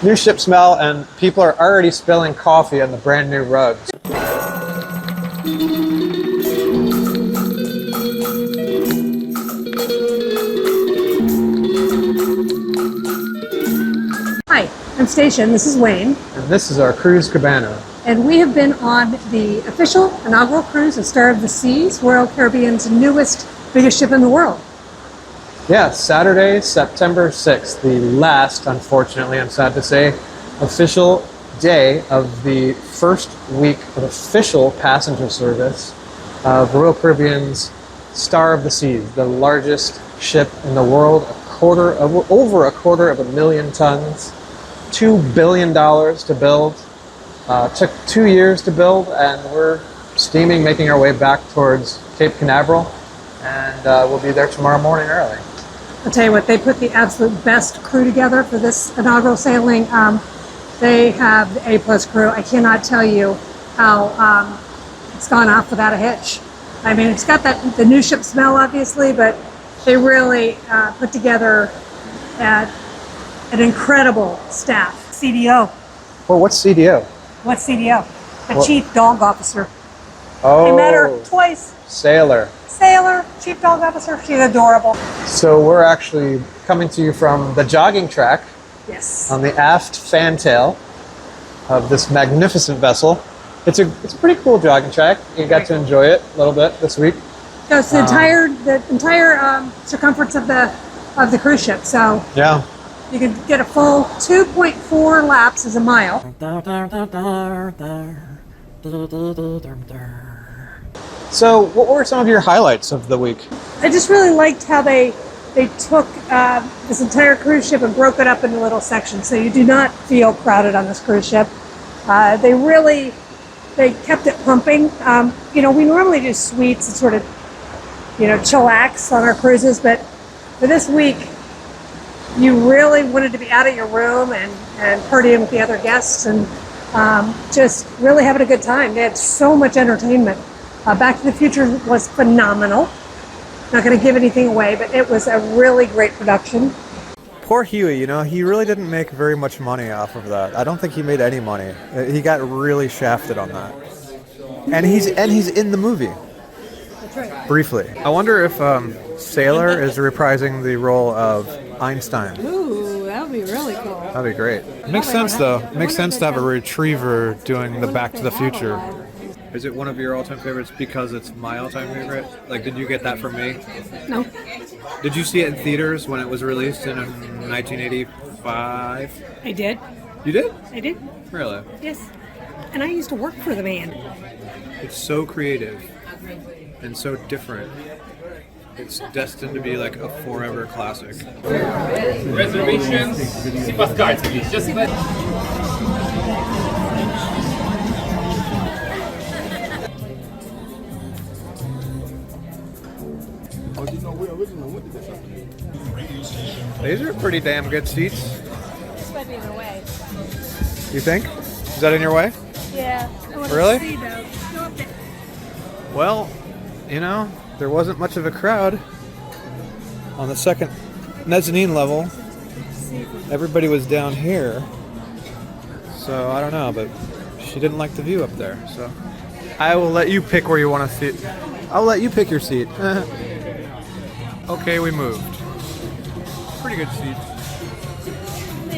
New ship smell, and people are already spilling coffee on the brand new rugs. Hi, I'm Station. This is Wayne. And this is our cruise cabana. And we have been on the official inaugural cruise of Star of the Seas, Royal Caribbean's newest, biggest ship in the world. Yeah, Saturday, September 6th, the last, unfortunately, I'm sad to say, official day of the first week of official passenger service of Royal Caribbean's Star of the Seas, the largest ship in the world, over a quarter of a million tons, $2 billion to build. Took 2 years to build, and we're steaming, making our way back towards Cape Canaveral, and we'll be there tomorrow morning early. I'll tell you what, they put the absolute best crew together for this inaugural sailing. They have the A+ crew. I cannot tell you how it's gone off without a hitch. I mean, it's got the new ship smell, obviously, but they really put together an incredible staff. C.D.O. Well, what's C.D.O.? What's C.D.O.? The Chief Dog Officer. Oh, I met her twice. Sailor. Sailor, Chief Dog Officer. She's adorable. So we're actually coming to you from the jogging track. Yes. On the aft fantail of this magnificent vessel. It's a pretty cool jogging track. You got to enjoy it a little bit this week. So it's the entire circumference of the cruise ship. So yeah, you can get a full 2.4 laps is a mile. So what were some of your highlights of the week? I just really liked how they took this entire cruise ship and broke it up into little sections, so you do not feel crowded on this cruise ship. They kept it pumping. We normally do suites and sort of, chillax on our cruises, but for this week, you really wanted to be out of your room and partying with the other guests and just really having a good time. They had so much entertainment. Back to the Future was phenomenal. Not going to give anything away, but it was a really great production. Poor Huey, he really didn't make very much money off of that. I don't think he made any money. He got really shafted on that. And he's in the movie. That's right. Briefly. I wonder if Sailor is reprising the role of Einstein. Ooh, that would be really cool. That'd be great. It makes sense, though. It makes sense to have a retriever doing the Back to the Future. Is it one of your all-time favorites because it's my all-time favorite? Like, did you get that from me? No. Did you see it in theaters when it was released in 1985? I did. You did? I did. Really? Yes. And I used to work for the band. It's so creative and so different. It's destined to be like a forever classic. Reservations, CPAS cards, please. Just let. These are pretty damn good seats. This might be in the way. You think? Is that in your way? Yeah. Really? Well, there wasn't much of a crowd on the second mezzanine level. Everybody was down here. So I don't know, but she didn't like the view up there. So I will let you pick where you want to sit. I'll let you pick your seat. Okay, we moved. Pretty good seats.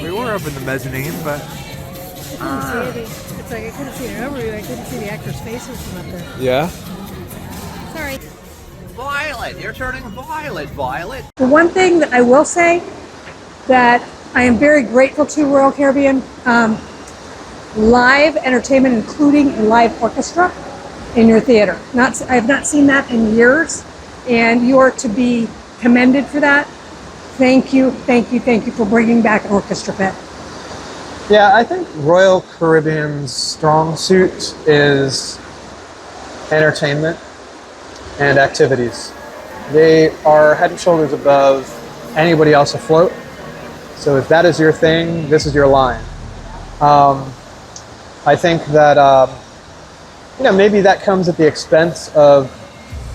We were up in the mezzanine, but It's like I couldn't see an overview. I couldn't see the actors' faces from up there. yeah. Sorry. Violet, you're turning violet. The one thing that I will say that I am very grateful to Royal Caribbean, live entertainment, including a live orchestra in your theater. I have not seen that in years, and you are to be commended for that. Thank you for bringing back an orchestra pit. Yeah, I think Royal Caribbean's strong suit is entertainment and activities. They are head and shoulders above anybody else afloat. So if that is your thing, this is your line. I think that maybe that comes at the expense of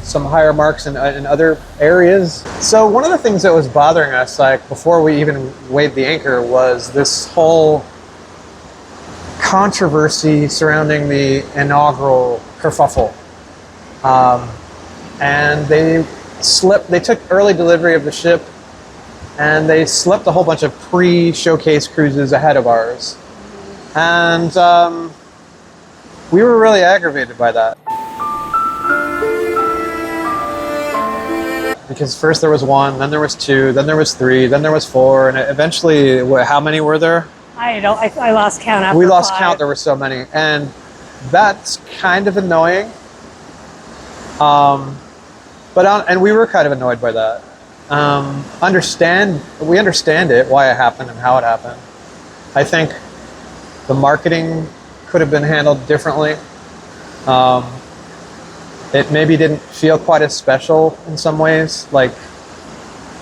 some higher marks in other areas. So one of the things that was bothering us, like before we even weighed the anchor, was this whole controversy surrounding the inaugural kerfuffle. And they took early delivery of the ship, and they slipped a whole bunch of pre-showcase cruises ahead of ours. And we were really aggravated by that. Because first there was 1, then there was 2, then there was 3, then there was 4, and eventually, how many were there? I lost count after We lost 5. count, there were so many. And that's kind of annoying. And we were kind of annoyed by that. We understand it, why it happened and how it happened. I think the marketing could have been handled differently. It maybe didn't feel quite as special in some ways. Like,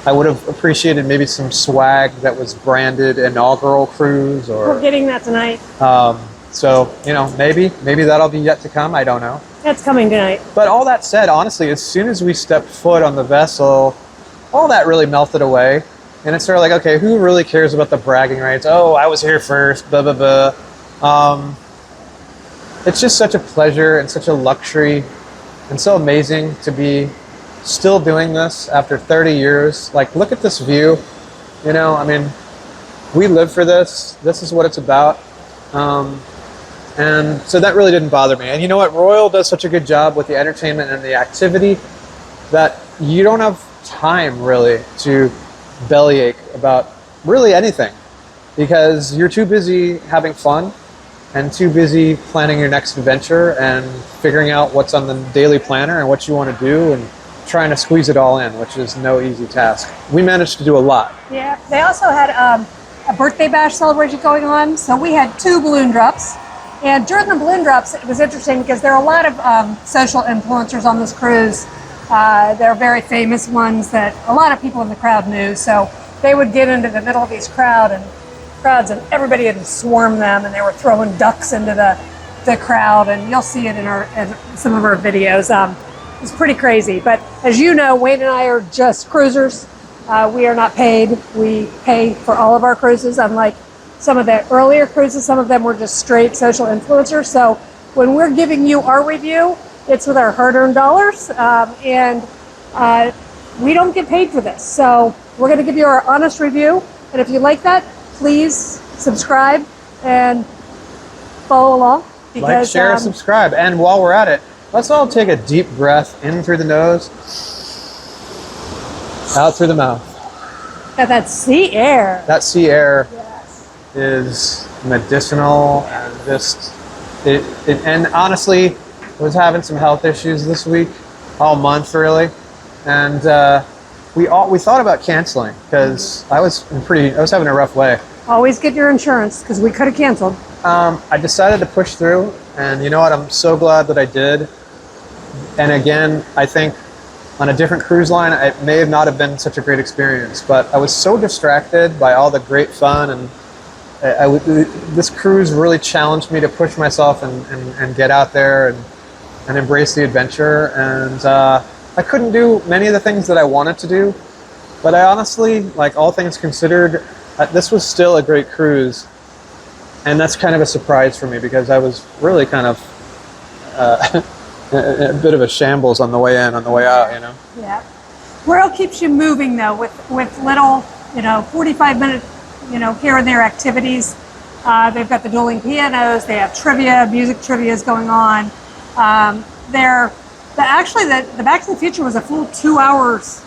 I would have appreciated maybe some swag that was branded Inaugural Cruise, or We're getting that tonight. so, maybe that'll be yet to come. I don't know. That's coming tonight. But all that said, honestly, as soon as we stepped foot on the vessel, all that really melted away. And it's sort of like, okay, who really cares about the bragging rights? Oh, I was here first, blah, blah, blah. It's just such a pleasure and such a luxury and so amazing to be still doing this after 30 years. Like, look at this view. We live for this. This is what it's about. And so that really didn't bother me. And you know what? Royal does such a good job with the entertainment and the activity that you don't have time really to bellyache about really anything, because you're too busy having fun and too busy planning your next adventure and figuring out what's on the daily planner and what you want to do and trying to squeeze it all in, which is no easy task. We managed to do a lot. Yeah, they also had a birthday bash celebration going on, so we had 2 balloon drops. And during the balloon drops, it was interesting because there are a lot of social influencers on this cruise. There are very famous ones that a lot of people in the crowd knew, so they would get into the middle of these crowds and everybody would swarm them, and they were throwing ducks into the crowd, and you'll see it in some of our videos. It's pretty crazy, but as you know, Wayne and I are just cruisers. We are not paid. We pay for all of our cruises, unlike some of the earlier cruises. Some of them were just straight social influencers. So when we're giving you our review, it's with our hard-earned dollars, and we don't get paid for this. So we're going to give you our honest review, and if you like that, please subscribe and follow along. Like, share, subscribe. And while we're at it, let's all take a deep breath in through the nose, out through the mouth. Got that sea air. That sea air Yes. is medicinal, and and honestly, I was having some health issues this week, all month really, and we thought about canceling because I was having a rough way. Always get your insurance, because we could have canceled. I decided to push through, and you know what? I'm so glad that I did. And again, I think on a different cruise line, it may not have been such a great experience, but I was so distracted by all the great fun, and this cruise really challenged me to push myself and get out there and embrace the adventure. And I couldn't do many of the things that I wanted to do, but I honestly, like, all things considered, this was still a great cruise. And that's kind of a surprise for me, because I was really kind of a bit of a shambles on the way in, on the way out, Yeah. Royal keeps you moving though with little, 45-minute, here and there activities. They've got the dueling pianos. They have trivia, music trivia is going on. Actually, the Back to the Future was a full 2 hours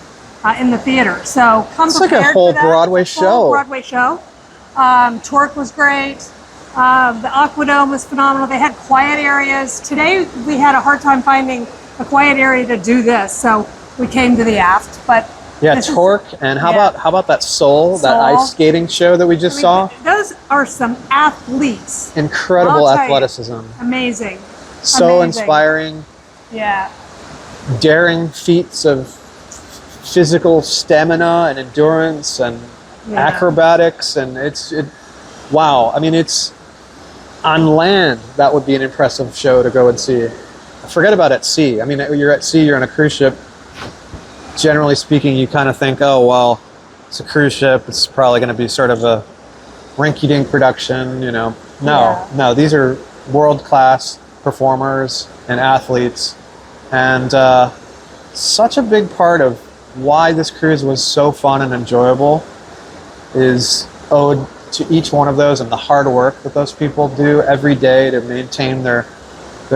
in the theater. So come it's prepared like a whole for that. Broadway It's a show. full Broadway show. Torque was great. The Aquadome was phenomenal. They had quiet areas. Today we had a hard time finding a quiet area to do this, so we came to the aft. But yeah, Torque, and how about that Soul, that ice skating show that we just saw? Those are some athletes. Incredible I'll tell you. athleticism. Amazing. So Amazing. inspiring. Yeah. Daring feats of physical stamina and endurance and acrobatics, and wow. I mean, it's on land, that would be an impressive show to go and see. Forget about at sea. I mean, you're at sea, you're on a cruise ship. Generally speaking, you kind of think, oh, well, it's a cruise ship. It's probably going to be sort of a rinky-dink production, No. These are world-class performers and athletes, and such a big part of why this cruise was so fun and enjoyable is owed to each one of those and the hard work that those people do every day to maintain their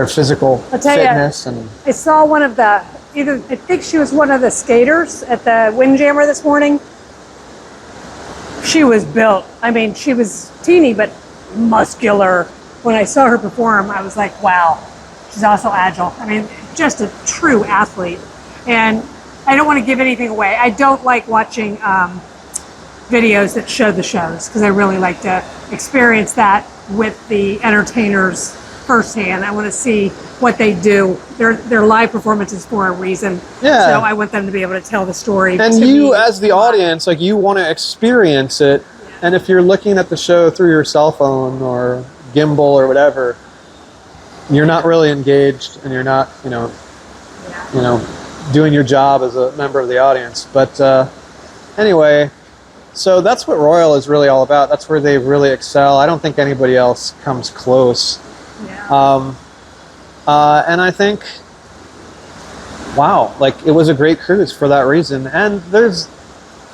physical fitness. And I saw one of the, I think she was one of the skaters at the Windjammer this morning. She was built. I mean, she was teeny but muscular. When I saw her perform, I was like, wow, she's also agile. I mean, just a true athlete. And I don't want to give anything away. I don't like watching videos that show the shows because I really like to experience that with the entertainers firsthand. I want to see what they do. They're live performances for a reason. Yeah. So I want them to be able to tell the story. And to you, me. as the audience, like you want to experience it. And if you're looking at the show through your cell phone or gimbal or whatever, you're not really engaged, and you're not, doing your job as a member of the audience. But anyway, so that's what Royale is really all about. That's where they really excel. I don't think anybody else comes close. Yeah. And I think, wow, like it was a great cruise for that reason. And there's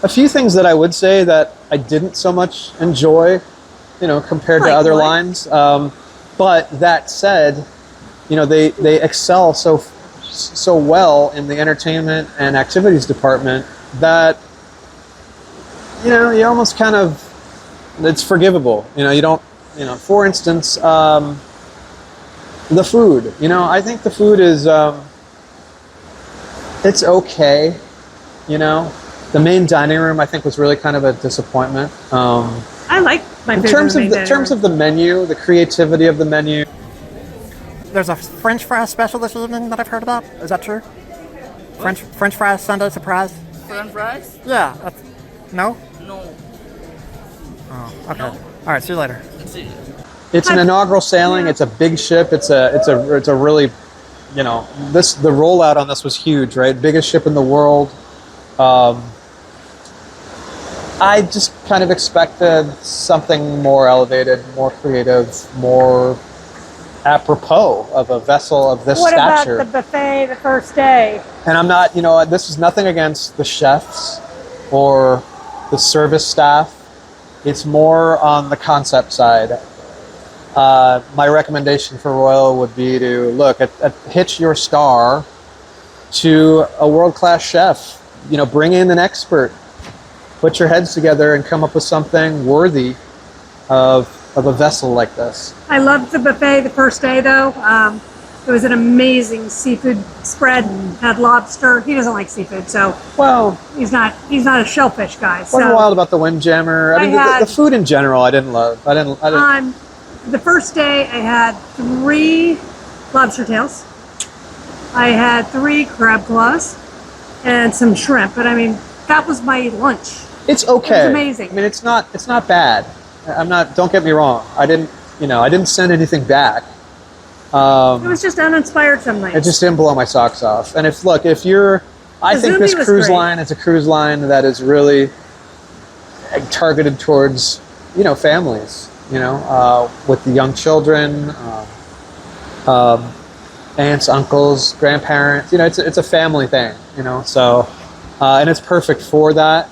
a few things that I would say that I didn't so much enjoy, compared to other lines. But that said, they excel so well in the entertainment and activities department that, you almoalmost kind of, it's forgivable. You don't, for instance, the food, I think the food is, it's okay, The main dining room, I think, was really kind of a disappointment. I like my food in terms of the menu, the creativity of the menu. There's a French fry special this evening that I've heard about. Is that true? French fries Sunday surprise. French fries? Yeah. No. No. Oh, okay. All right. See you later. Let's see. It's an inaugural sailing. It's a big ship. It's a really, the rollout on this was huge, right? Biggest ship in the world. I just kind of expected something more elevated, more creative, more apropos of a vessel of this stature. What about the buffet the first day? And I'm not, this is nothing against the chefs or the service staff. It's more on the concept side. My recommendation for Royale would be to look at hitch your star to a world-class chef. Bring in an expert. Put your heads together and come up with something worthy of a vessel like this. I loved the buffet the first day, though. It was an amazing seafood spread. Had lobster. He doesn't like seafood, so he's not a shellfish guy. What's wild about the Windjammer? I mean, the food in general, I didn't love. I didn't. The first day, I had 3 lobster tails. I had 3 crab claws and some shrimp. But I mean, that was my lunch. It's okay. It was amazing. I mean, it's not bad. I'm not. Don't get me wrong. I didn't send anything back. It was just uninspired some nights. It just didn't blow my socks off. And if you're, I think this cruise line is a cruise line that is really targeted towards, families, with the young children, aunts, uncles, grandparents. It's a family thing, So, and it's perfect for that.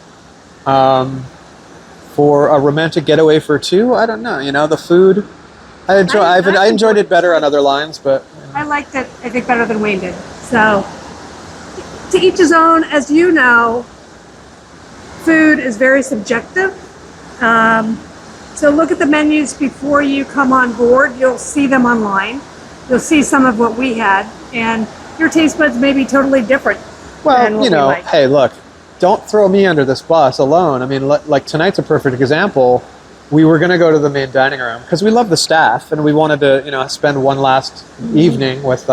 For a romantic getaway for 2, I don't know. The food, I enjoyed it better on other lines, but I liked it. I think better than Wayne did. So, to each his own. As you know, food is very subjective. So look at the menus before you come on board. You'll see them online. You'll see some of what we had, and your taste buds may be totally different. Well, hey, look. Don't throw me under this bus alone. I mean, like tonight's a perfect example. We were going to go to the main dining room because we love the staff and we wanted to, spend one last evening with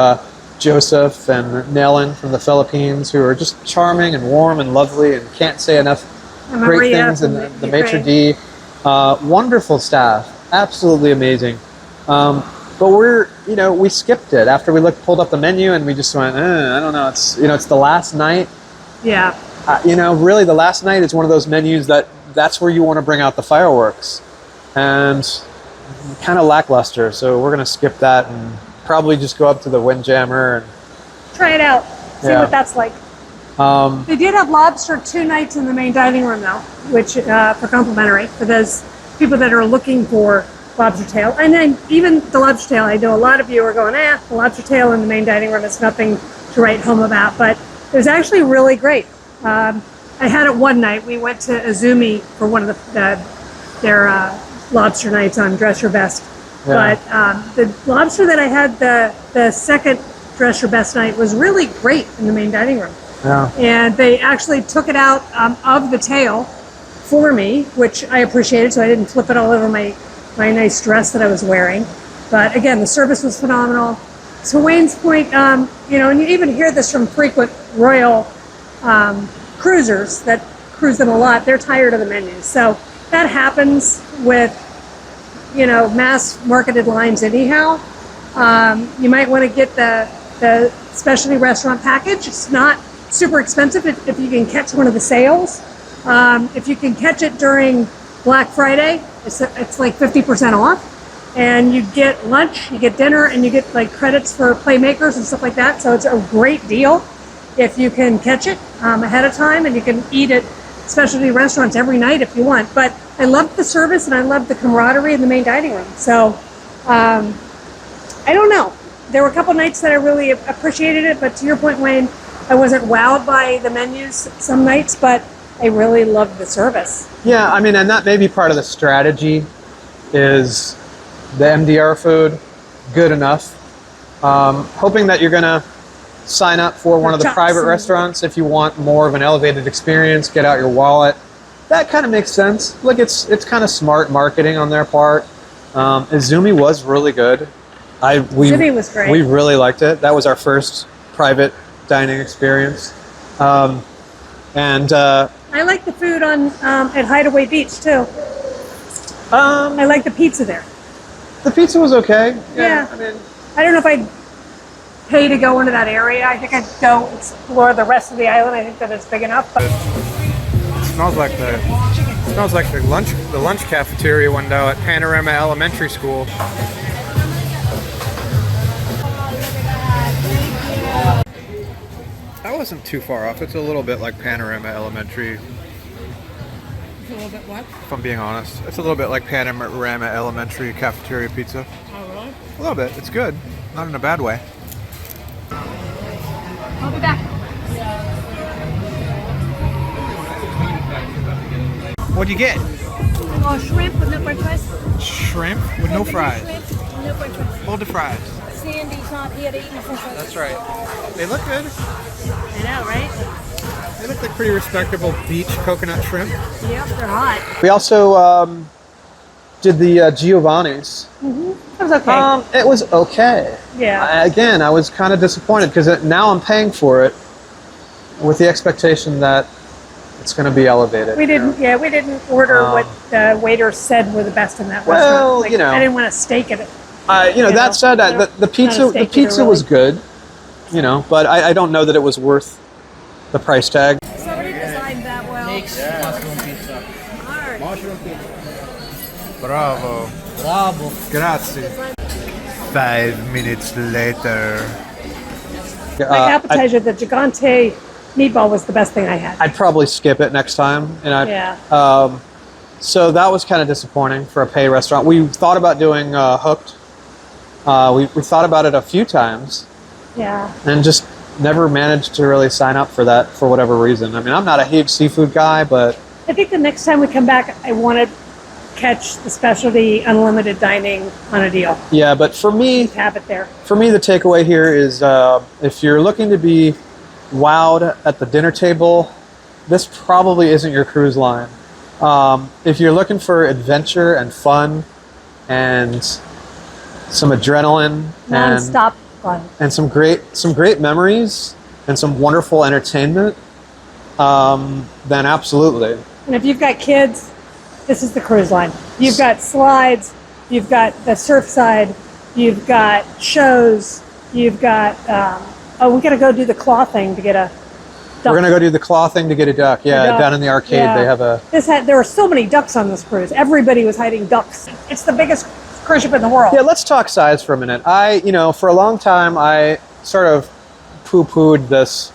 Joseph and Nellen from the Philippines, who are just charming and warm and lovely and can't say enough great things. And the maitre d', wonderful staff, absolutely amazing. But we skipped it after we pulled up the menu and we just went, I don't know. It's the last night. Yeah. Really, the last night is one of those menus that's where you want to bring out the fireworks. And kind of lackluster, so we're gonna skip that and probably just go up to the Windjammer and Try it out. See Yeah. what that's like. They did have lobster 2 nights in the main dining room though, which for complimentary for those people that are looking for lobster tail. And then even the lobster tail, I know a lot of you are going, the lobster tail in the main dining room is nothing to write home about, but it was actually really great. I had it one night. We went to Izumi for one of their lobster nights on Dress Your Best. Yeah. But the lobster that I had the second Dress Your Best night was really great in the main dining room. yeah. And they actually took it out of the tail for me, which I appreciated, so I didn't flip it all over my nice dress that I was wearing. But again, the service was phenomenal. To Wayne's point, you know, and you even hear this from frequent Royal cruisers that cruise them a lot, they're tired of the menus. So that happens with, you know, mass marketed lines anyhow. You might want to get the specialty restaurant package. It's not super expensive if you can catch one of the sales. If you can catch it during Black Friday, it's like 50% off. And you get lunch, you get dinner, and you get like credits for playmakers and stuff like that. So it's a great deal if you can catch it ahead of time, and you can eat at specialty restaurants every night if you want. But I loved the service and I loved the camaraderie in the main dining room. So I don't know. There were a couple nights that I really appreciated it, but to your point, Wayne, I wasn't wowed by the menus some nights, but I really loved the service. Yeah, I mean, and that may be part of the strategy is the MDR food, good enough. Hoping that you're gonna sign up for one of the private restaurants if you want more of an elevated experience, get out your wallet. That kind of makes sense. Look, it's kind of smart marketing on their part. Izumi was really good. Izumi was great. We really liked it. That was our first private dining experience. I like the food on at Hideaway Beach too. I like the pizza there. The pizza was okay. Yeah. I mean, I don't know if I'd pay to go into that area. I think I'd go explore the rest of the island. I think that it's big enough. But It smells like the lunch cafeteria window at Panorama Elementary School. That wasn't too far off. It's a little bit like Panorama Elementary. It's a little bit what? If I'm being honest, it's a little bit like Panorama Elementary cafeteria pizza. Oh, really? A little bit. It's good, not in a bad way. I'll be back. What'd you get? Oh, shrimp with no french fries? Shrimp with no fries. Shrimp, no french fries. Hold the fries. Sandy's not here to eat my french fries. That's right. They look good. I know, right? They look like pretty respectable beach coconut shrimp. Yep, they're hot. we also did the Giovanni's. it was okay. It was okay. Yeah. Again, I was kind of disappointed because now I'm paying for it with the expectation that it's going to be elevated. We didn't order what the waiter said were the best in that restaurant. Well, Like, you know. I didn't want to steak it. That said, the pizza was good, you know, but I don't know that it was worth the price tag. Somebody designed that well. Bravo. Bravo. Grazie. 5 minutes later. My appetizer, the gigante meatball was the best thing I had. I'd probably skip it next time, and Yeah. So that was kind of disappointing for a pay restaurant. We thought about doing Hooked. We thought about it a few times, Yeah. and just never managed to really sign up for that for whatever reason. I mean, I'm not a huge seafood guy, but I think the next time we come back, I want to catch the specialty unlimited dining on a deal. yeah. But for me, Have it there. the takeaway here is if you're looking to be wowed at the dinner table, this probably isn't your cruise line. If you're looking for adventure and fun and some adrenaline Non-stop fun. and some great memories and some wonderful entertainment, then absolutely. And if you've got kids, this is the cruise line. You've got slides, you've got the Surfside, you've got shows, you've got, we got to go do the claw thing to get a duck. We're gonna go do the claw thing to get a duck. Yeah, duck. down in the arcade Yeah. they have a. There were so many ducks on this cruise. Everybody was hiding ducks. It's the biggest cruise ship in the world. Yeah, let's talk size for a minute. For a long time, I sort of poo-pooed this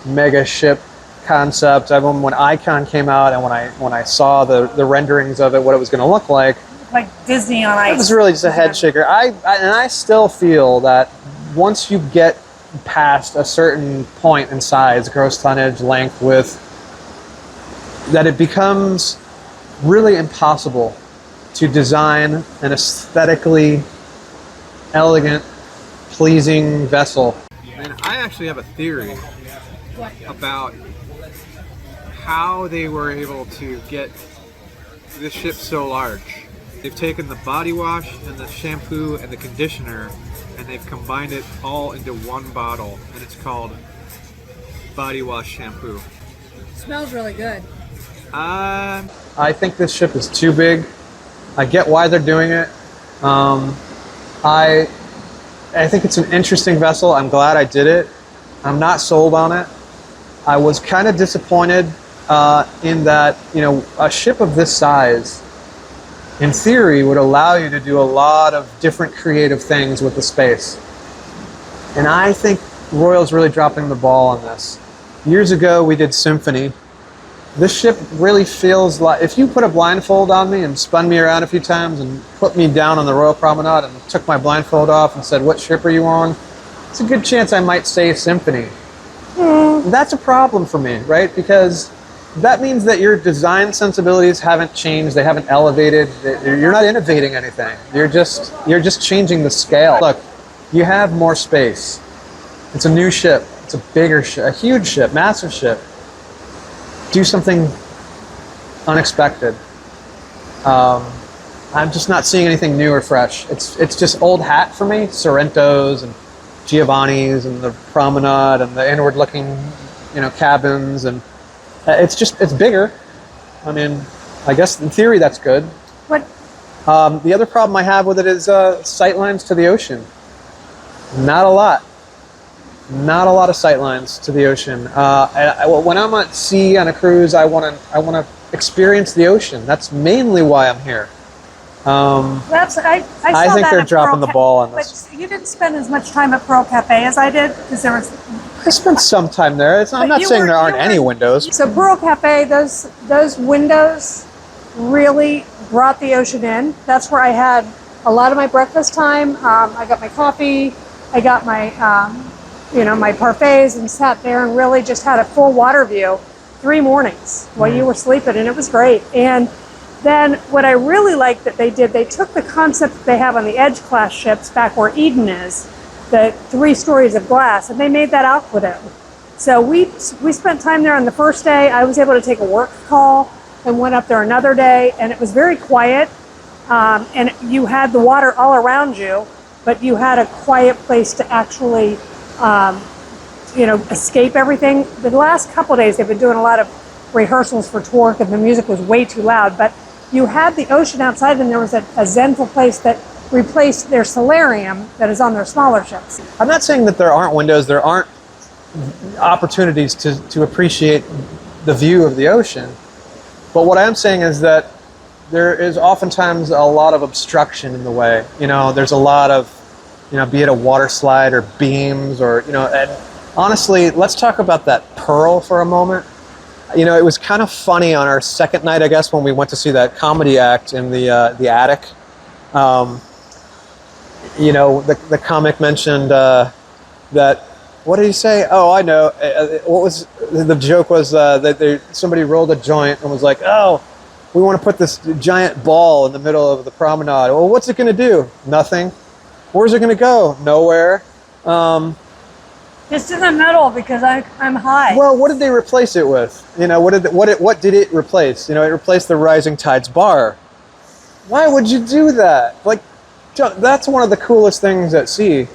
mega ship concept. When Icon came out and when I saw the renderings of it, what it was going to look like Disney on ice. it was really just a head shaker. I still feel that once you get past a certain point in size, gross tonnage, length, width, that it becomes really impossible to design an aesthetically elegant, pleasing vessel. And I actually have a theory about how they were able to get this ship so large. They've taken the body wash and the shampoo and the conditioner and they've combined it all into one bottle, and it's called body wash shampoo. Smells really good. I think this ship is too big. I get why they're doing it. I think it's an interesting vessel. I'm glad I did it. I'm not sold on it. I was kind of disappointed in that, a ship of this size, in theory, would allow you to do a lot of different creative things with the space. And I think Royale's really dropping the ball on this. Years ago, we did Symphony. This ship really feels like, if you put a blindfold on me and spun me around a few times and put me down on the Royal Promenade and took my blindfold off and said, what ship are you on? It's a good chance I might say Symphony. That's a problem for me, right? Because that means that your design sensibilities haven't changed, they haven't elevated, you're not innovating anything. You're just changing the scale. Look, you have more space. It's a new ship, it's a bigger ship, a huge ship, massive ship. Do something unexpected. I'm just not seeing anything new or fresh. It's just old hat for me. Sorrento's and Giovanni's and the Promenade and the inward-looking, cabins, and it's bigger. I mean, I guess in theory that's good. What? The other problem I have with it is sightlines to the ocean. Not a lot. Not a lot of sightlines to the ocean. When I'm at sea on a cruise, I want to experience the ocean. That's mainly why I'm here. I saw I think that they're at dropping Pearl the ball on this. But you didn't spend as much time at Pearl Cafe as I did, because there was. I spent some time there. I'm But not you saying were- there aren't you were- any windows. So Pearl Cafe, those windows really brought the ocean in. That's where I had a lot of my breakfast time. I got my coffee. I got my my parfaits and sat there and really just had a full water view 3 mornings while you were sleeping, and it was great. And then what I really liked that they did, they took the concept that they have on the Edge class ships back where Eden is, the 3 stories of glass, and they made that Aquadome. So we spent time there on the first day. I was able to take a work call and went up there another day, and it was very quiet. And you had the water all around you, but you had a quiet place to actually escape everything. The last couple of days, they've been doing a lot of rehearsals for Torque, and the music was way too loud, but you had the ocean outside, and there was a zenful place that replaced their solarium that is on their smaller ships. I'm not saying that there aren't windows, there aren't opportunities to appreciate the view of the ocean, but what I am saying is that there is oftentimes a lot of obstruction in the way. There's a lot of, be it a water slide or beams or, and honestly, let's talk about that Pearl for a moment. It was kind of funny on our second night, I guess, when we went to see that comedy act in the attic. The comic mentioned that, what did he say? Oh, I know. What was the joke was that somebody rolled a joint and was like, oh, we want to put this giant ball in the middle of the promenade. Well, what's it going to do? Nothing. Where's it going to go? Nowhere. Just in the middle, because I'm high. Well, what did they replace it with? What did it replace? It replaced the Rising Tides bar. Why would you do that? That's one of the coolest things at sea.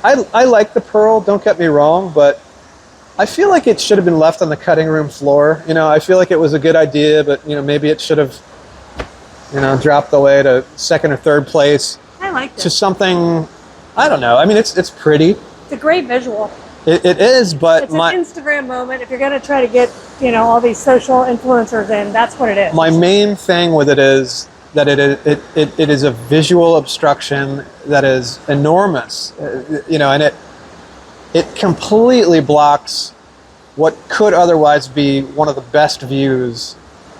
I like the Pearl, don't get me wrong, but I feel like it should have been left on the cutting room floor. I feel like it was a good idea, but maybe it should have, dropped away to 2nd or 3rd place. I liked it. To something, I don't know. I mean, it's pretty. It's a great visual. It is, but It's an Instagram moment. If you're going to try to get, all these social influencers in, that's what it is. my main thing with it is that it is a visual obstruction that is enormous, you know, and it completely blocks what could otherwise be one of the best views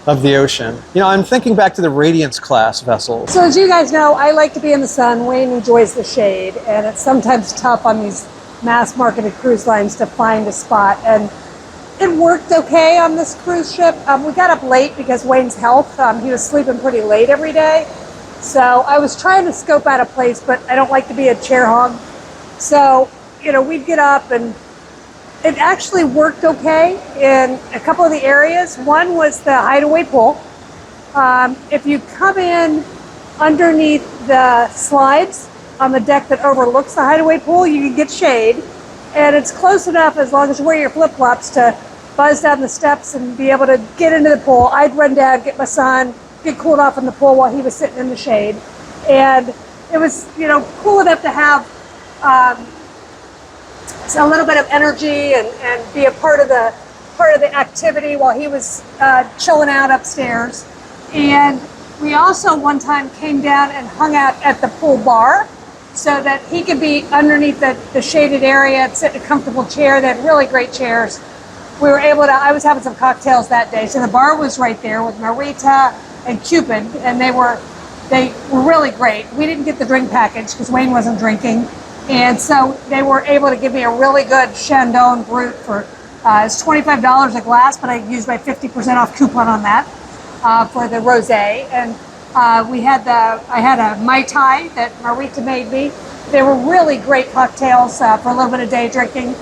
of the ocean. You know, I'm thinking back to the Radiance class vessels. So as you guys know, I like to be in the sun. Wayne enjoys the shade, and it's sometimes tough on these mass-marketed cruise lines to find a spot. And it worked okay on this cruise ship. We got up late because Wayne's health. He was sleeping pretty late every day. So I was trying to scope out a place, but I don't like to be a chair hog. So, you know, we'd get up, and it actually worked okay in a couple of the areas. One was the Hideaway Pool. If you come in underneath the slides on the deck that overlooks the Hideaway Pool, you can get shade. And it's close enough, as long as you wear your flip-flops, to buzz down the steps and be able to get into the pool. I'd run down, get my son, get cooled off in the pool while he was sitting in the shade. And it was, you know, cool enough to have a little bit of energy and be a part of the activity while he was chilling out upstairs. And we also one time came down and hung out at the pool bar so that he could be underneath the shaded area and sit in a comfortable chair. They had really great chairs. We were able to, I was having some cocktails that day. So the bar was right there with Marita and Cupid, and they were really great. We didn't get the drink package because Wayne wasn't drinking. And so they were able to give me a really good Chandon Brut for, it's $25 a glass, but I used my 50% off coupon on that for the rosé. And I had a Mai Tai that Marita made me. They were really great cocktails for a little bit of day drinking.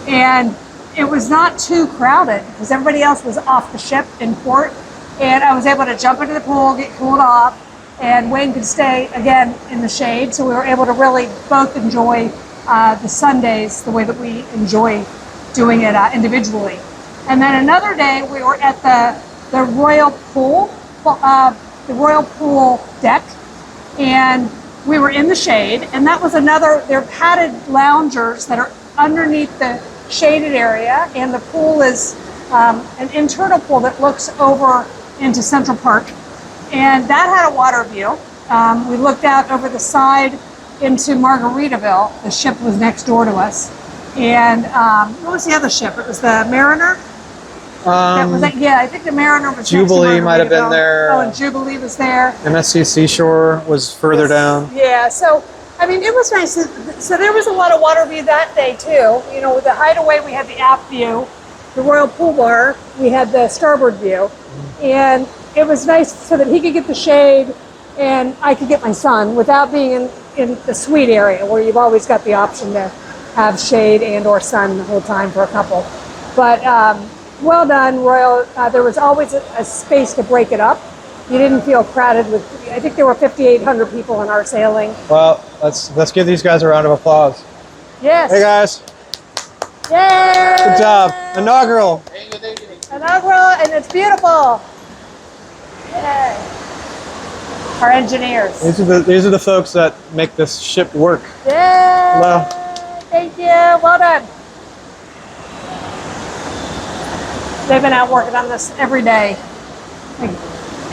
And it was not too crowded because everybody else was off the ship in port, and I was able to jump into the pool, get cooled off, and Wayne could stay again in the shade, so we were able to really both enjoy the Sundays the way that we enjoy doing it individually. And then another day we were at the Royal Pool deck, and we were in the shade, and that was another, they're padded loungers that are underneath the shaded area, and the pool is an internal pool that looks over into Central Park, and that had a water view. We looked out over the side into Margaritaville. The ship was next door to us, and what was the other ship? It was the Mariner. Yeah, I think the Mariner was Jubilee next to might have been there. Oh, and Jubilee was there. MSC Seashore was further down. Yeah, so I mean, it was nice. So there was a lot of water view that day too. You know, with the Hideaway, we had the aft view. The Royal Pool Bar, we had the starboard view. And it was nice so that he could get the shade and I could get my son without being in the suite area where you've always got the option to have shade and or sun the whole time for a couple. But well done, Royal. There was always a space to break it up. You didn't feel crowded with, I think there were 5,800 people in our sailing. Well, let's give these guys a round of applause. Yes. Hey guys. Yay! Good job. Inaugural. Inaugural, and it's beautiful. Yay. Our engineers. These are the folks that make this ship work. Yay! Hello. Thank you. Well done. They've been out working on this every day. Like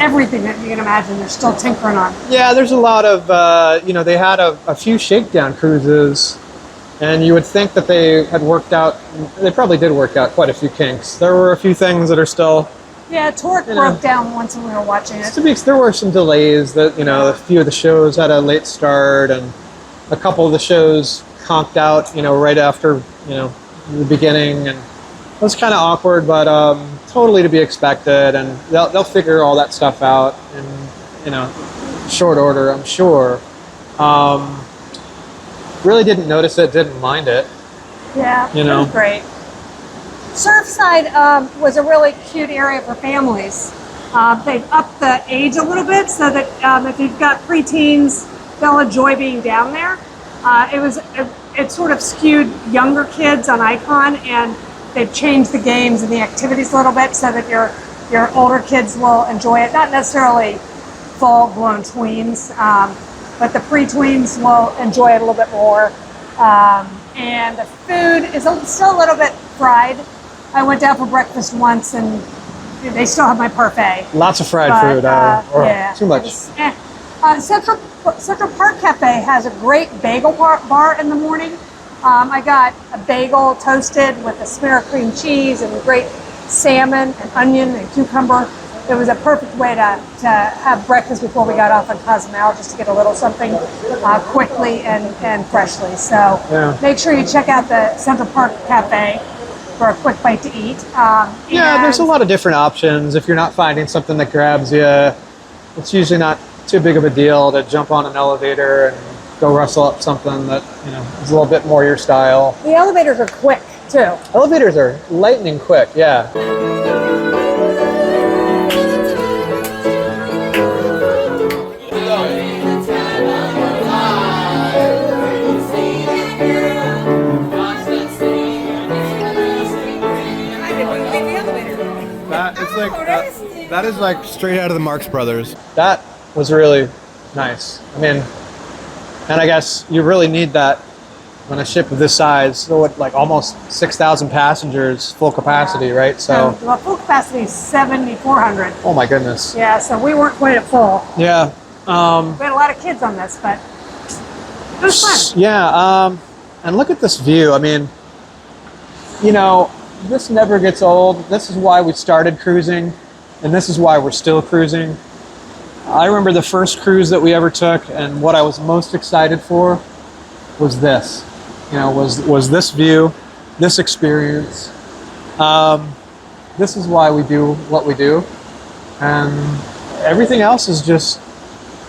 everything that you can imagine, they're still tinkering on. Yeah, there's a lot of, you know, they had a few shakedown cruises, and you would think that they had worked out, they probably did work out quite a few kinks. There were a few things that are still... Yeah, Torque broke down once when we were watching it. There were some delays that, you know, a few of the shows had a late start, and a couple of the shows conked out, you know, right after, you know, the beginning, and it was kind of awkward, but totally to be expected, and they'll figure all that stuff out, and, you know, short order, I'm sure. Really didn't notice it, didn't mind it. Yeah, You it know. was great. Surfside was a really cute area for families. They've upped the age a little bit so that if you've got preteens, they'll enjoy being down there. It sort of skewed younger kids on Icon, and they've changed the games and the activities a little bit so that your older kids will enjoy it. Not necessarily full-blown tweens, but the pre-tweens will enjoy it a little bit more. And the food is still a little bit fried. I went down for breakfast once, and they still have my parfait. Lots of fried But, food. yeah, Too much. Central Park Cafe has a great bagel bar in the morning. I got a bagel toasted with a smear of cream cheese and great salmon and onion and cucumber. It was a perfect way to have breakfast before we got off on Cozumel, just to get a little something quickly and freshly. So Yeah. make sure you check out the Central Park Cafe for a quick bite to eat. Yeah, there's a and- lot of different options. If you're not finding something that grabs you, it's usually not too big of a deal to jump on an elevator and go rustle up something that, you know, is a little bit more your style. The elevators are quick too. Elevators are lightning quick, yeah. That is like straight out of the Marx Brothers. That was really nice. I mean, and I guess you really need that when a ship of this size, so what, like almost 6,000 passengers, full capacity, right? So, Well, full capacity is 7,400. oh my goodness. Yeah, so we weren't quite at full. Yeah. We had a lot of kids on this, but it was fun. Yeah, and look at this view. I mean, you know, this never gets old. This is why we started cruising, and this is why we're still cruising. I remember the first cruise that we ever took, and what I was most excited for was this. You know, was this view, this experience. This is why we do what we do, and everything else is just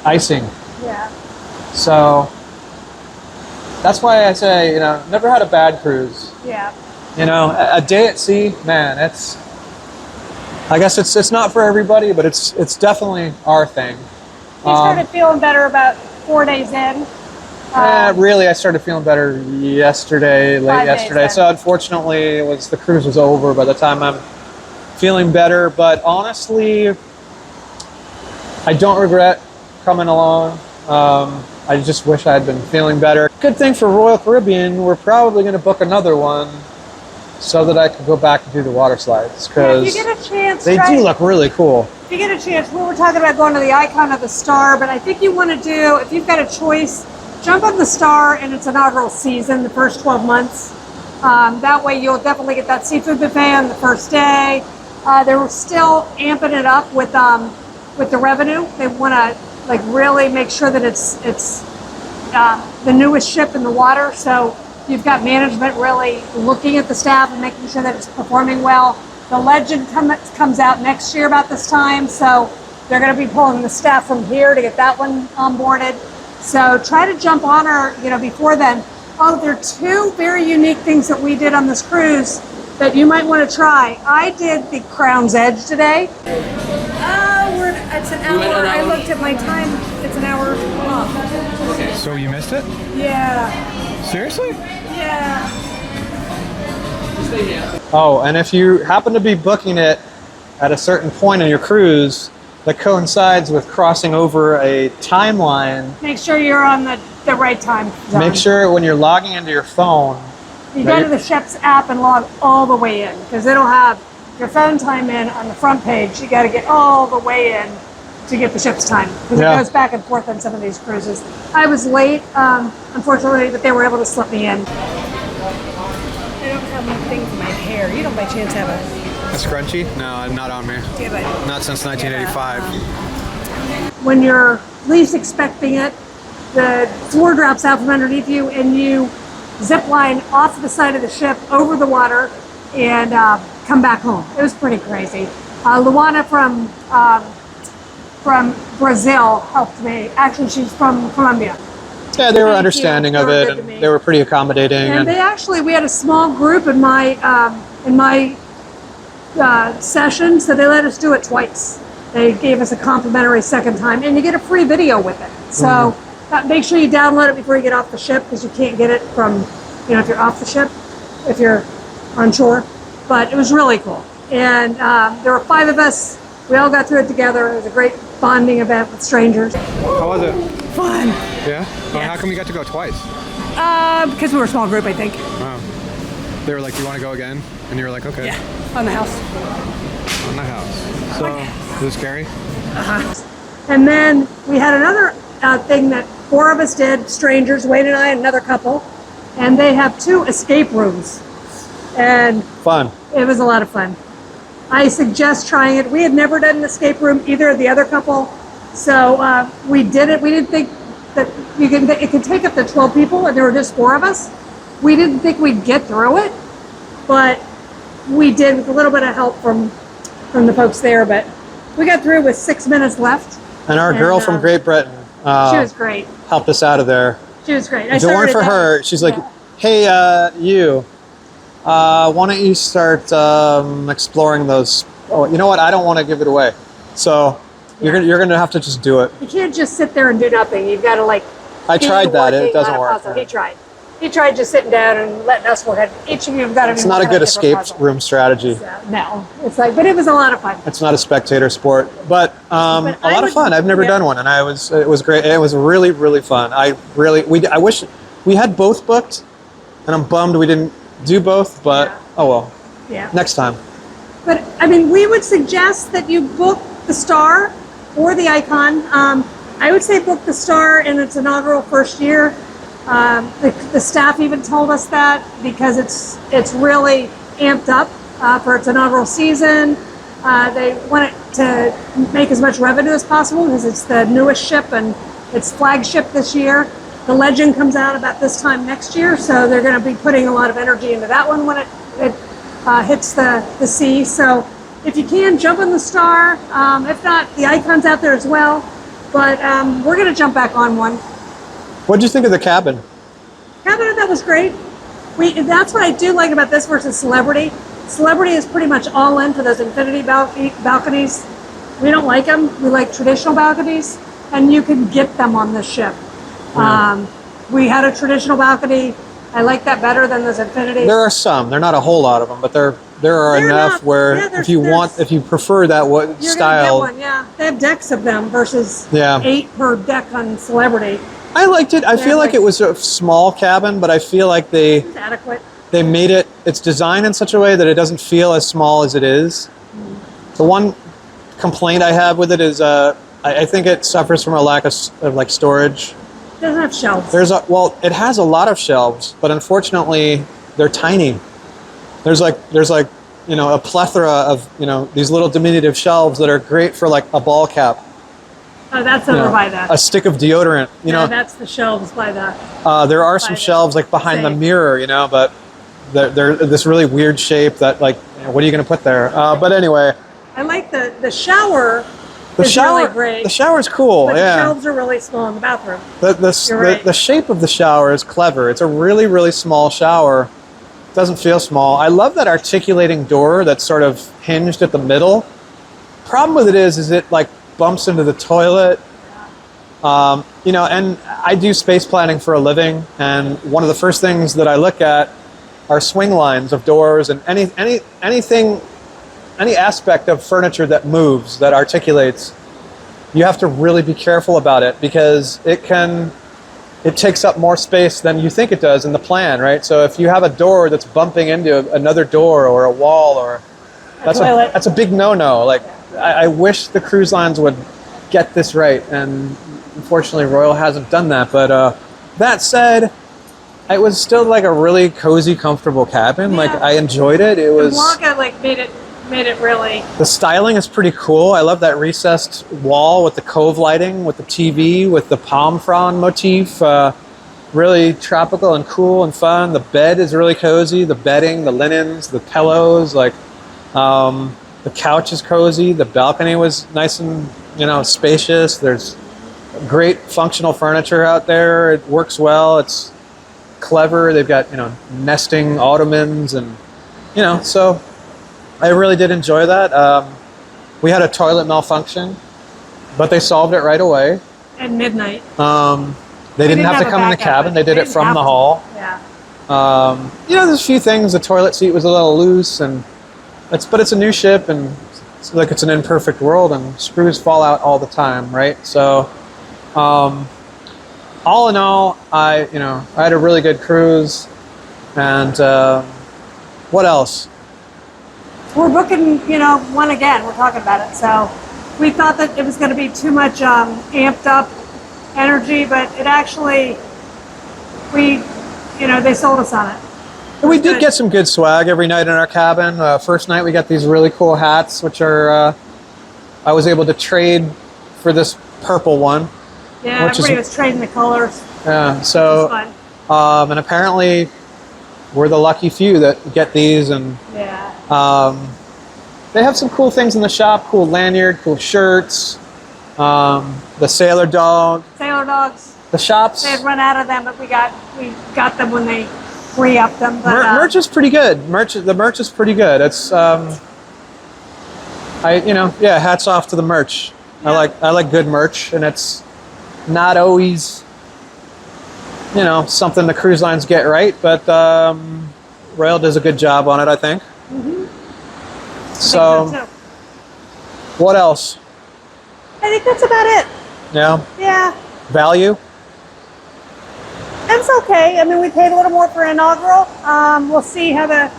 icing. Yeah. So that's why I say, you know, never had a bad cruise. Yeah. You know, a day at sea, man, I guess it's not for everybody, but it's definitely our thing. You started feeling better about 4 days in. Really, I started feeling better yesterday, late 5 days yesterday. in. So unfortunately, the cruise was over by the time I'm feeling better. But honestly, I don't regret coming along. I just wish I had been feeling better. Good thing for Royal Caribbean, we're probably going to book another one so that I can go back and do the water slides, Yeah, if because you get a chance, they try- do look really cool. If you get a chance, we were talking about going to the Icon of the Star, but I think you want to do, if you've got a choice, jump on the Star in its inaugural season, the first 12 months. That way you'll definitely get that seafood buffet on the first day. They were still amping it up with the revenue. They want to like really make sure that it's the newest ship in the water. So you've got management really looking at the staff and making sure that it's performing well. The Legend comes out next year about this time, so they're going to be pulling the staff from here to get that one onboarded. So try to jump on her, before then. Oh, there are two very unique things that we did on this cruise that you might want to try. I did the Crown's Edge today. It's an hour. I looked at my time. It's an hour off. So you missed it? Yeah. Seriously? Yeah. Oh, and if you happen to be booking it at a certain point in your cruise that coincides with crossing over a timeline, Make sure you're on the right time zone. make sure when you're logging into your phone, You go to the ship's app and log all the way in, because it'll have your phone time in on the front page. You got to get all the way in to get the ship's time, because Yeah. it goes back and forth on some of these cruises. I was late, unfortunately, but they were able to slip me in. I don't have my things in my hair. You don't by chance have a... A scrunchie? No, not on me. Not since 1985. When you're least expecting it, the floor drops out from underneath you, and you zip line off the side of the ship over the water and come back home. It was pretty crazy. Luana from from Brazil helped me. Actually, she's from Colombia. Yeah, they were Thank understanding you. of They were it, good to and me. they were pretty accommodating. And they actually, we had a small group in my session, so they let us do it twice. They gave us a complimentary second time, and you get a free video with it. So make sure you download it before you get off the ship, because you can't get it from, if you're off the ship, if you're on shore. But it was really cool. And there were 5 of us. We all got through it together. It was a great bonding event with strangers. How was it? Fun. Yeah? Oh, how come you got to go twice? Because we were a small group, I think. Wow. They were like, "Do you want to go again?" And you were like, "Okay." Yeah, on the house. On the house. So, is it scary? And then we had another thing that 4 of us did, strangers, Wayne and I, and another couple. And they have 2 escape rooms. And Fun. it was a lot of fun. I suggest trying it. We had never done an escape room, either of the other couple. So we did it. We didn't think that it could take up to 12 people, and there were just 4 of us. We didn't think we'd get through it, but we did with a little bit of help from the folks there. But we got through with 6 minutes left. And our girl from Great Britain She was great. helped us out of there. She was great. If it weren't for her, she's like, "Hey, you, why don't you start exploring those?" Oh, you know what? I don't want to give it away, so you're gonna have to just do it. You can't just sit there and do nothing. You've got to I tried that. It doesn't work. Puzzle. He tried. He tried just sitting down and letting us work at it. Each of you have got to. It's not a good escape room strategy. So, no, it's like, but it was a lot of fun. It's not a spectator sport, but a lot of fun. I've never done one, and it was great. It was really, really fun. I wish we had both booked, and I'm bummed we didn't do both, but oh well. Yeah. Next time. But I mean, we would suggest that you book the Star or the Icon. I would say book the Star in its inaugural first year. The staff even told us that, because it's really amped up for its inaugural season. They want it to make as much revenue as possible, because it's the newest ship and its flagship this year. The Legend comes out about this time next year, so they're going to be putting a lot of energy into that one when it hits the sea. So if you can, jump on the Star. If not, the Icon's out there as well. But we're going to jump back on one. What'd you think of the cabin? Cabin, that was great. That's what I do like about this versus Celebrity. Celebrity is pretty much all in for those infinity balconies. We don't like them. We like traditional balconies, and you can get them on this ship. Yeah. We had a traditional balcony. I like that better than those infinities. There are some. There are not a whole lot of them, but there are enough where if you prefer that you're style. gonna get one, yeah. They have decks of them versus 8 per deck on Celebrity. I liked it. I feel like it was a small cabin, but I feel like It's adequate. they made it's designed in such a way that it doesn't feel as small as it is. The one complaint I have with it is I think it suffers from a lack of like storage. It doesn't have shelves. It has a lot of shelves, but unfortunately they're tiny. There's like a plethora of these little diminutive shelves that are great for like a ball cap. Oh, that's over by that. A stick of deodorant. No, that's the shelves by the. There are some shelves like behind the mirror, but they're this really weird shape that what are you going to put there? But anyway. I like the shower. The is shower, really great. The shower's cool. But yeah. the shelves are really small in the bathroom. The shape of the shower is clever. It's a really, really small shower. It doesn't feel small. I love that articulating door that's sort of hinged at the middle. Problem with it is it like bumps into the toilet. And I do space planning for a living, and one of the first things that I look at are swing lines of doors and anything. Any aspect of furniture that moves, that articulates, you have to really be careful about it, because it takes up more space than you think it does in the plan, right? So if you have a door that's bumping into another door or a wall, or that's a big no-no. Like I wish the cruise lines would get this right, and unfortunately Royal hasn't done that. But that said, it was still like a really cozy, comfortable cabin. Yeah. Like I enjoyed it. It was. Wonka made it really. The styling is pretty cool. I love that recessed wall with the cove lighting, with the TV, with the palm frond motif. Really tropical and cool and fun. The bed is really cozy. The bedding, the linens, the pillows, the couch is cozy. The balcony was nice and you know, spacious. There's great functional furniture out there. It works well. It's clever. They've got, you know, nesting ottomans and, you know, so I really did enjoy that. We had a toilet malfunction, but they solved it right away. At midnight. They didn't have to come in the cabin. They did it from the hall. Yeah. You know, there's a few things. The toilet seat was a little loose, and but it's a new ship, and it's like it's an imperfect world, and screws fall out all the time, right? So, all in all, I had a really good cruise, and what else? We're booking, you know, one again. We're talking about it. So we thought that it was going to be too much amped up energy, but it actually, they sold us on it. We did get some good swag every night in our cabin. First night we got these really cool hats, which are, I was able to trade for this purple one. Yeah, everybody was trading the colors. Yeah, so, and apparently we're the lucky few that get these, and they have some cool things in the shop, cool lanyard, cool shirts, the sailor dog. Sailor dogs. The shops. They had run out of them, but we got them when they re-upped them. But, merch is pretty good. The merch is pretty good. It's hats off to the merch. Yeah. I like good merch, and it's not always, you know, something the cruise lines get right, but Royale does a good job on it, I think. Mm-hmm. So, what else? I think that's about it. Yeah. Yeah. Value? It's okay. I mean, we paid a little more for inaugural. We'll see how the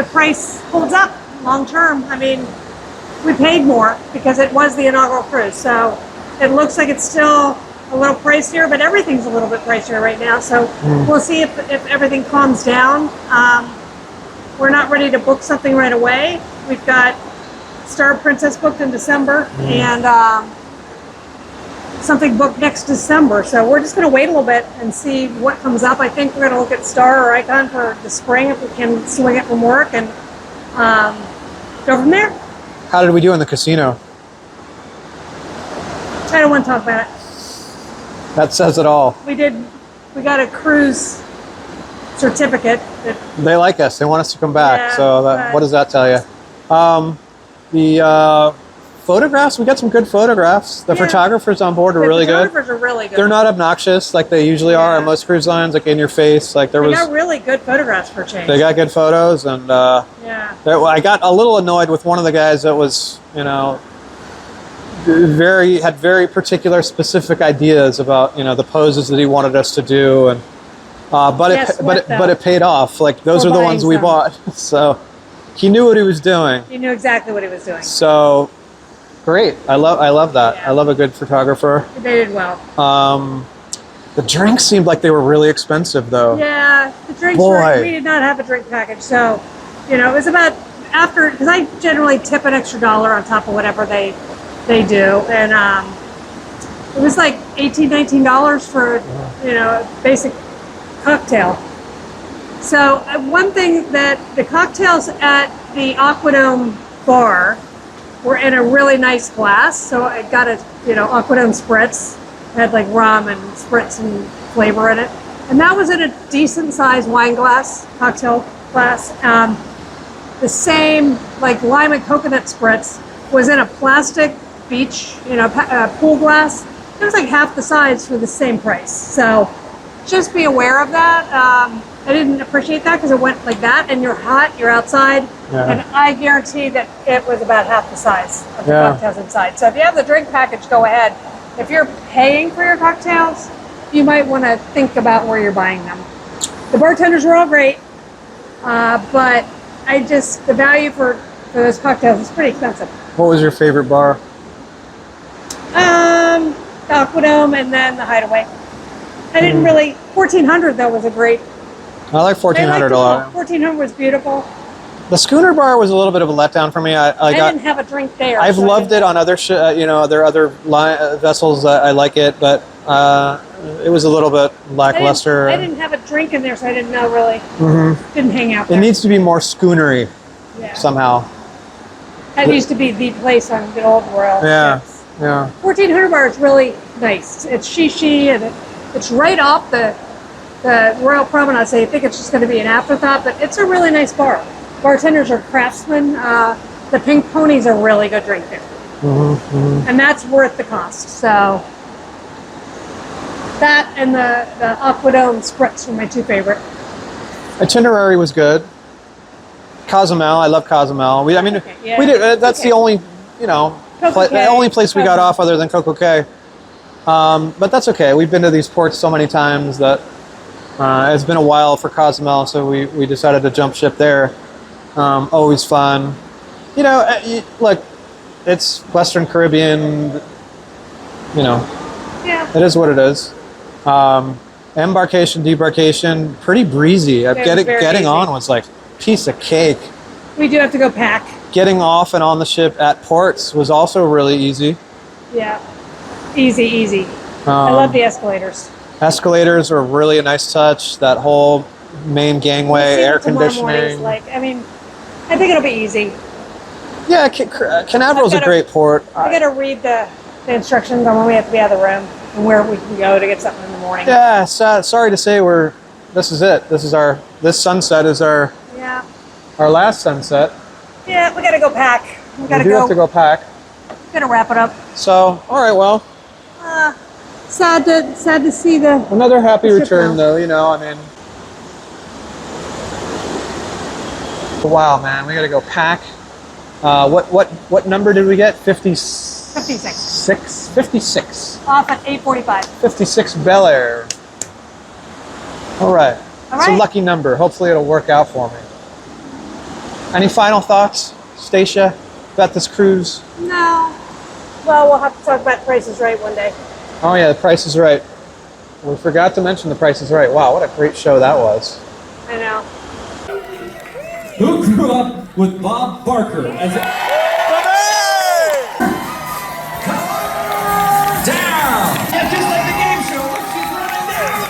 price holds up long term. I mean, we paid more because it was the inaugural cruise. So it looks like it's still a little pricier, but everything's a little bit pricier right now. So we'll see if everything calms down. We're not ready to book something right away. We've got Star Princess booked in December and something booked next December. So we're just going to wait a little bit and see what comes up. I think we're going to look at Star or Icon for the spring if we can swing it from work and go from there. How did we do in the casino? I don't want to talk about it. That says it all. We got a cruise certificate. They like us. They want us to come back. Yeah, so what does that tell you? The photographs, we got some good photographs. The photographers on board are really good. The photographers are really good. They're not obnoxious like they usually are on most cruise lines, like in your face. Like they got really good photographs for change. They got good photos, and I got a little annoyed with one of the guys that was, you know, had very particular specific ideas about, you know, the poses that he wanted us to do, and but it paid off. Like those are the ones we bought. So he knew what he was doing. He knew exactly what he was doing. So great. I love that. Yeah. I love a good photographer. They did well. The drinks seemed like they were really expensive though. Yeah, the drinks we did not have a drink package, so you know, it was about because I generally tip an extra $1 on top of whatever they do, and it was like $18-19 for, you know, a basic cocktail. So one thing that the cocktails at the Aquadome bar were in a really nice glass, so I got a, you know, Aquadome spritz. It had like rum and spritz and flavor in it, and that was in a decent sized wine glass, cocktail glass. The same like lime and coconut spritz was in a plastic beach, you know, pool glass. It was like half the size for the same price. So just be aware of that. I didn't appreciate that because it went like that, and you're hot, you're outside, and I guarantee that it was about half the size of the cocktails inside. So if you have the drink package, go ahead. If you're paying for your cocktails, you might want to think about where you're buying them. The bartenders are all great, but the value for those cocktails is pretty expensive. What was your favorite bar? The Aquadome and then the Hideaway. I didn't really. 1400 though was a great. I like 1400 a lot. 1400 was beautiful. The schooner bar was a little bit of a letdown for me. I didn't have a drink there. I've loved it on other, there are other vessels that I like it, but it was a little bit lackluster. I didn't have a drink in there, so I didn't know really. Didn't hang out there. It needs to be more schoonery somehow. That used to be the place on the old Royale. Yeah. Ships. Yeah. 1400 bar is really nice. It's shishi and it's right off the Royal Promenade, so you think it's just going to be an afterthought, but it's a really nice bar. Bartenders are craftsmen. The Pink Pony's a really good drink there. And that's worth the cost. So that and the Aquadome spritz were my two favorite. Itinerary was good. Cozumel, I love Cozumel. We did. That's the only, the only place we got off other than Coco Cay. But that's okay. We've been to these ports so many times that it's been a while for Cozumel, so we decided to jump ship there. Always fun. Look, it's Western Caribbean. Yeah. It is what it is. Embarkation, debarkation, pretty breezy. Getting on was like piece of cake. We do have to go pack. Getting off and on the ship at ports was also really easy. Yeah. Easy. I love the escalators. Escalators are really a nice touch. That whole main gangway, air conditioning. I think it'll be easy. Yeah, Canaveral's a great port. I gotta read the instructions on when we have to be out of the room and where we can go to get something in the morning. Yeah, sorry to say this is it. This sunset is our last sunset. Yeah, we gotta go pack. We have to go pack. Gotta wrap it up. So, all right, well. Sad to see another happy the return though, Wow, man, we gotta go pack. What number did we get? 56. 56. Off at 8:45. 56 Bel Air. All right. It's a lucky number. Hopefully it'll work out for me. Any final thoughts, Stacia, about this cruise? No. Well, we'll have to talk about Price is Right one day. Oh yeah, The Price is Right. We forgot to mention The Price is Right. Wow, what a great show that was. I know. Who grew up with Bob Barker as a... Down! Yeah, just like the game show. Look, she's running down.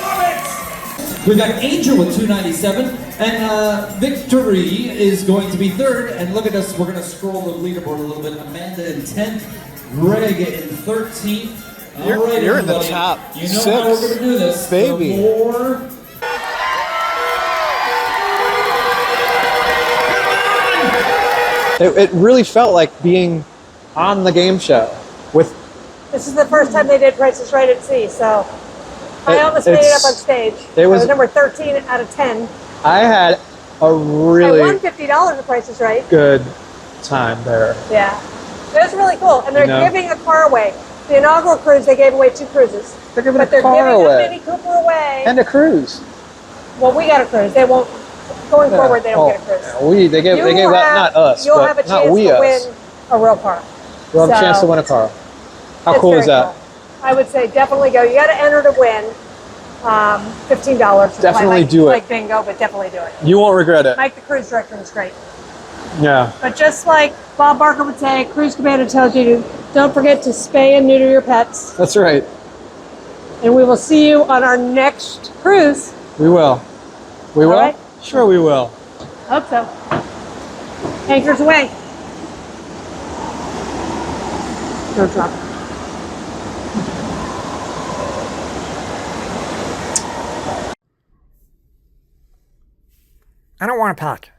Love it! We've got Angel with 297, and Victory is going to be third. And look at us, we're going to scroll the leaderboard a little bit. Amanda in 10th, Greg in 13th. You're in the top You know how we're going to do this. Baby. The more... It really felt like being on the game show. This is the first time they did Price is Right at sea, so I almost made it up on stage. I was number 13 out of 10. I had a really I won $50 at Price is Right. good time there. Yeah. It was really cool. And they're giving a car away. The inaugural cruise, they gave away 2 cruises. They're giving but they're car giving away. a Mini Cooper away. And a cruise. Well, we got a cruise. They won't. Going forward, they don't get a cruise. They gave that, not us, you'll but have a not chance we to us. win a real car. We'll have a chance to win a car. How It's cool very is that? cool. I would say definitely go. You got to enter to win $15. Definitely do it. Like bingo, but definitely do it. You won't regret it. Mike, the cruise director, was great. Yeah. But just like Bob Barker would say, Cruise Commander tells you to don't forget to spay and neuter your pets. That's right. And we will see you on our next cruise. We will. We will? right. Sure we will. Hope so. Anchors away. Don't drop it. I don't want to pack.